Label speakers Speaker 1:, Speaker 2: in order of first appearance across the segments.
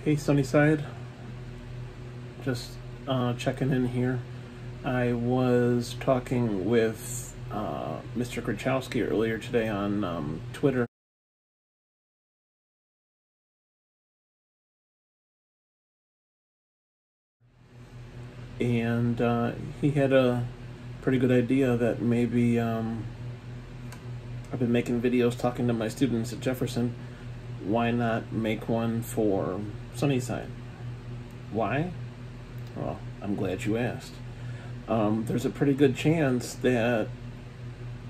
Speaker 1: Hey Sunnyside, just checking in here. I was talking with Mr. Grachowski earlier today on Twitter, and he had a pretty good idea that maybe I've been making videos talking to my students at Jefferson. Why not make one for Sunnyside? Why? Well, I'm glad you asked. There's a pretty good chance that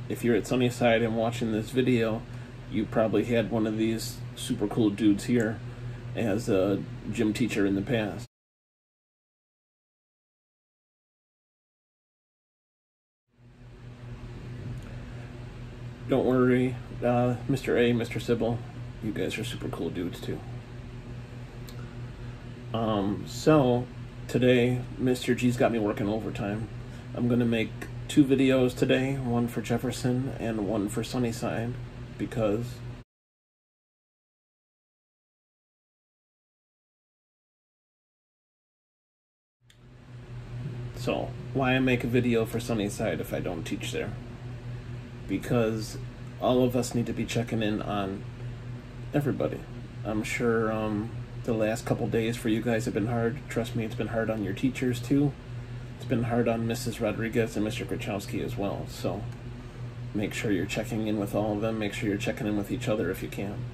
Speaker 1: if you're at Sunnyside and watching this video, you probably had one of these super cool dudes here as a gym teacher in the past. Don't worry, Mr. A, Mr. Sybil, you guys are super cool dudes too. So today, Mr. G's got me working overtime. I'm gonna make 2 videos today, one for Jefferson and one for Sunnyside, because so why make a video for Sunnyside if I don't teach there? Because all of us need to be checking in on everybody. I'm sure the last couple days for you guys have been hard. Trust me, it's been hard on your teachers too. It's been hard on Mrs. Rodriguez and Mr. Grachowski as well. So make sure you're checking in with all of them. Make sure you're checking in with each other if you can.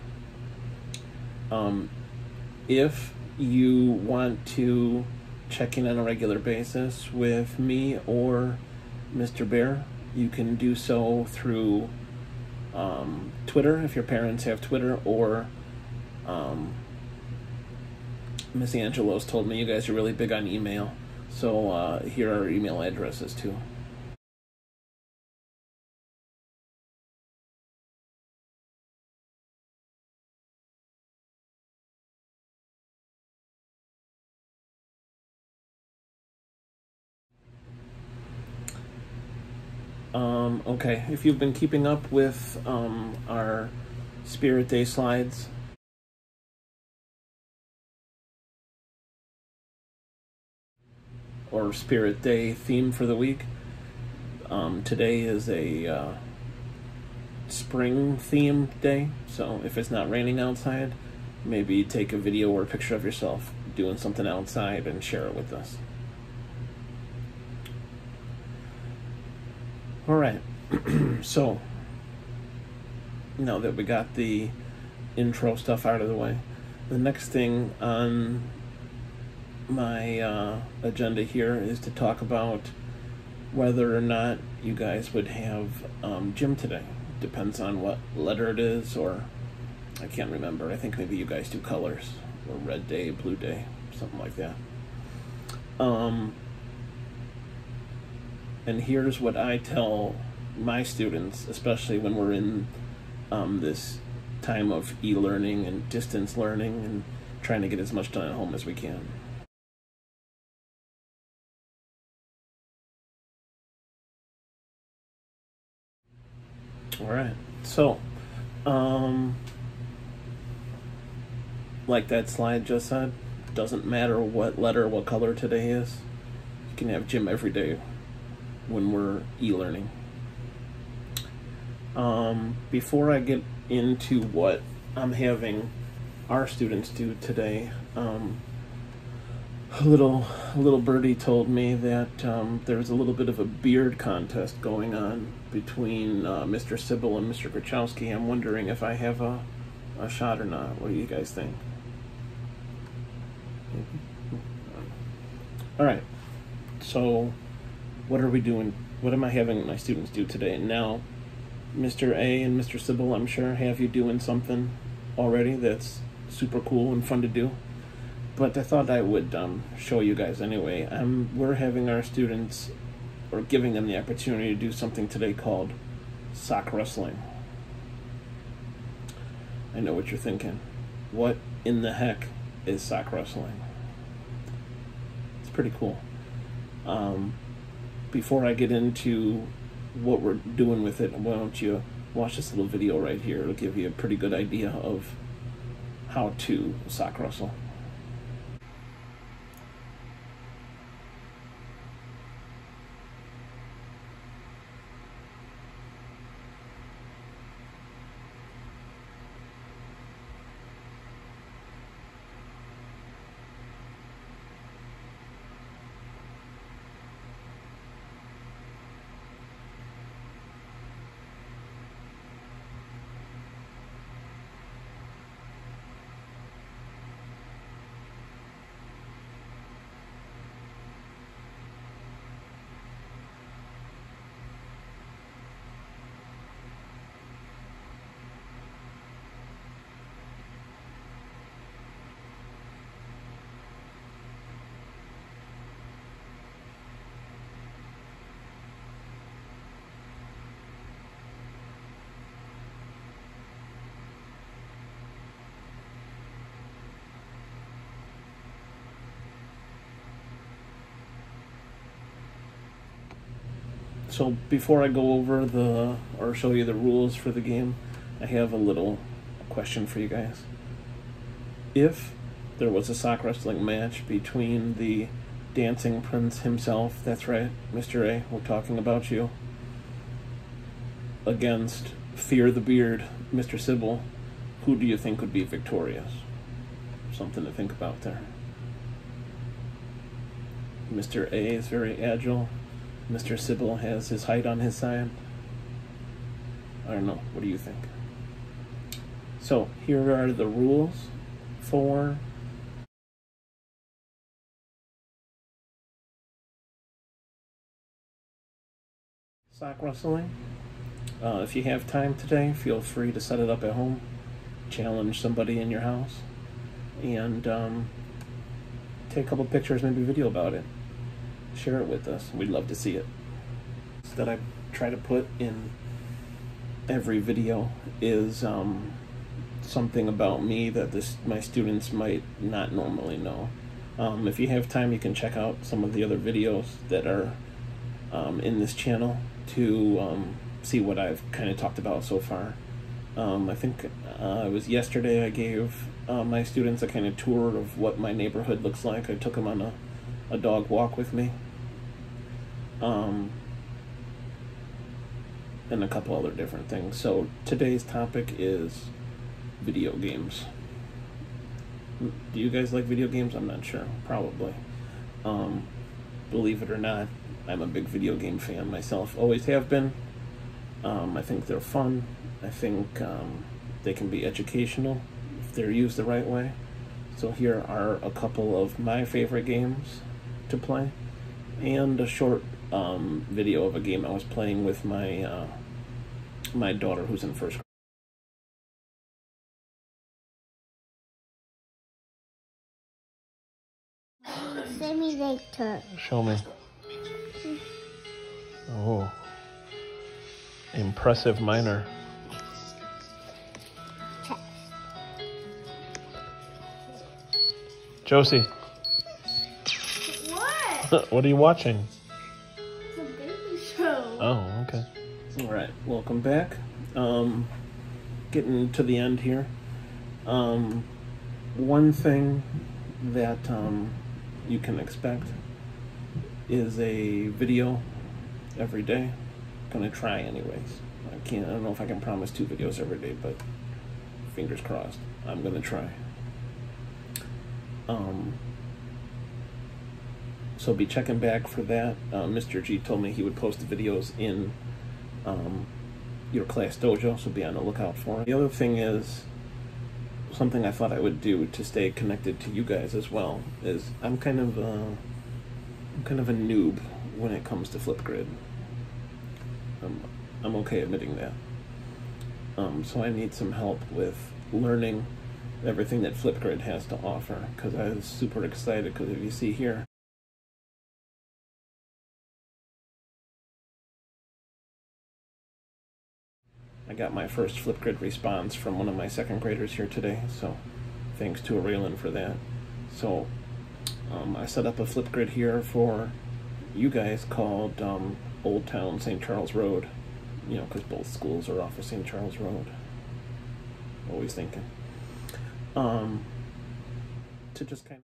Speaker 1: If you want to check in on a regular basis with me or Mr. Bear, you can do so through Twitter, if your parents have Twitter, or Miss Angelos told me you guys are really big on email, so here are our email addresses too. Okay, if you've been keeping up with our Spirit Day slides, or Spirit Day theme for the week, today is a spring theme day, so if it's not raining outside, maybe take a video or a picture of yourself doing something outside and share it with us. Alright, so now that we got the intro stuff out of the way, the next thing on my agenda here is to talk about whether or not you guys would have gym today. Depends on what letter it is, or I can't remember. I think maybe you guys do colors, or red day, blue day, something like that. And here's what I tell my students, especially when we're in this time of e-learning and distance learning and trying to get as much done at home as we can. All right, so like that slide just said, doesn't matter what letter, what color today is, you can have gym every day when we're e-learning. Before I get into what I'm having our students do today, a little birdie told me that there's a little bit of a beard contest going on between Mr. Sybil and Mr. Grachowski. I'm wondering if I have a shot or not. What do you guys think? All right, so what are we doing? What am I having my students do today? Now, Mr. A and Mr. Sybil, I'm sure, have you doing something already that's super cool and fun to do. But I thought I would show you guys anyway. We're having our students, or giving them the opportunity to do something today called sock wrestling. I know what you're thinking. What in the heck is sock wrestling? It's pretty cool. Before I get into what we're doing with it, why don't you watch this little video right here. It'll give you a pretty good idea of how to sock wrestle. So before I go over or show you the rules for the game, I have a little question for you guys. If there was a sock wrestling match between the dancing prince himself, that's right, Mr. A, we're talking about you, against Fear the Beard, Mr. Sybil, who do you think would be victorious? Something to think about there. Mr. A is very agile. Mr. Sybil has his height on his side. I don't know. What do you think? So, here are the rules for sock wrestling. If you have time today, feel free to set it up at home. Challenge somebody in your house. And take a couple pictures, maybe video about it. Share it with us. We'd love to see it. That I try to put in every video is something about me that my students might not normally know. If you have time, you can check out some of the other videos that are in this channel to see what I've kind of talked about so far. I think it was yesterday I gave my students a kind of tour of what my neighborhood looks like. I took them on a dog walk with me. And a couple other different things. So today's topic is video games. Do you guys like video games? I'm not sure. Probably. Believe it or not, I'm a big video game fan myself. Always have been. I think they're fun. I think they can be educational if they're used the right way. So here are a couple of my favorite games to play, and a short video of a game I was playing with my my daughter who's in first grade.
Speaker 2: Simulator.
Speaker 1: Show me. Oh. Impressive minor. Josie.
Speaker 2: What?
Speaker 1: What are you watching?
Speaker 2: It's a baby show.
Speaker 1: Oh, okay. Alright, welcome back. Getting to the end here. One thing that you can expect is a video every day. Gonna try anyways. I don't know if I can promise 2 videos every day, but fingers crossed. I'm gonna try. So be checking back for that. Mr. G told me he would post the videos in your class dojo, so be on the lookout for it. The other thing is something I thought I would do to stay connected to you guys as well is I'm kind of a noob when it comes to Flipgrid. I'm okay admitting that. So I need some help with learning everything that Flipgrid has to offer, because I was super excited, because if you see here, I got my first Flipgrid response from one of my 2nd graders here today, so thanks to Raylan for that. So I set up a Flipgrid here for you guys called Old Town St. Charles Road, you know, because both schools are off of St. Charles Road. Always thinking. To just kind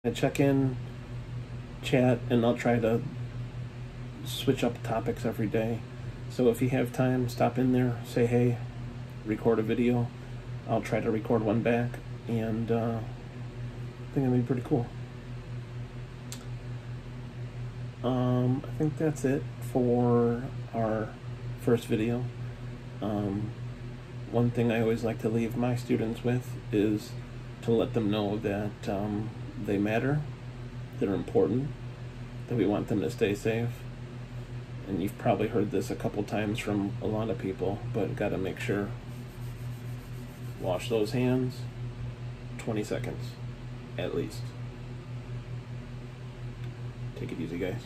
Speaker 1: of check in, chat, and I'll try to switch up topics every day. So if you have time, stop in there, say hey, record a video. I'll try to record one back, and I think it'll be pretty cool. I think that's it for our first video. One thing I always like to leave my students with is to let them know that they matter, they're important, that we want them to stay safe. And you've probably heard this a couple times from a lot of people, but gotta make sure. Wash those hands, 20 seconds, at least. Take it easy, guys.